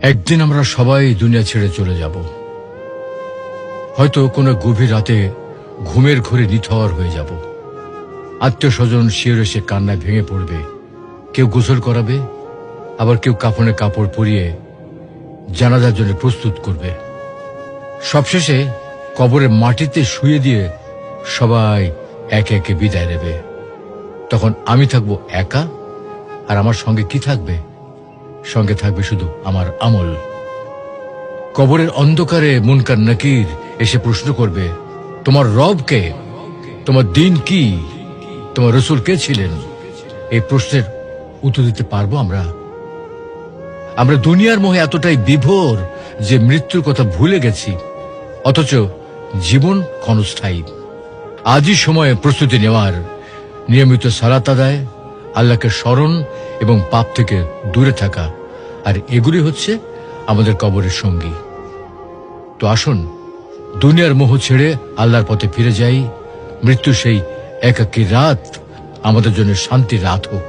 একদিন আমরা সবাই দুনিয়া ছেড়ে চলে যাব। হয়তো কোনো গভীর রাতে ঘুমের ঘোরে নিথর হয়ে যাব। আত্মীয় স্বজন শিয়রে এসে কান্নায় ভেঙে পড়বে। কেউ গোসল করাবে, আবার কেউ কাফনে কাপড় পরিয়ে জানাজার জন্য প্রস্তুত করবে। সবশেষে কবরের মাটিতে শুয়ে দিয়ে সবাই একে একে বিদায় নেবে। তখন আমি থাকবো একা, আর আমার সঙ্গে কি থাকবে? সঙ্গে থাকবে শুধু আমার আমল। কবরের অন্ধকারে মুনকার নাকির এসে প্রশ্ন করবে, তোমার রব কে? তোমার দিন কি? তোমার রসুল কে ছিলেন? এই প্রশ্নের উত্তর দিতে পারবো আমরা? আমরা দুনিয়ার মোহে এতটাই বিভোর যে মৃত্যুর কথা ভুলে গেছি, অথচ জীবন ক্ষণস্থায়ী। আজই সময়ে প্রস্তুতি নেওয়ার, নিয়মিত সালাত আদায়, আল্লাহকে স্মরণ এবং পাপ থেকে দূরে থাকা, আর এগুলি হচ্ছে আমাদের কবরের সঙ্গী। তো আসুন দুনিয়ার মোহ ছেড়ে আল্লাহর পথে ফিরে যাই। মৃত্যু সেই একাকী রাত আমাদের জন্য শান্তির রাত হোক।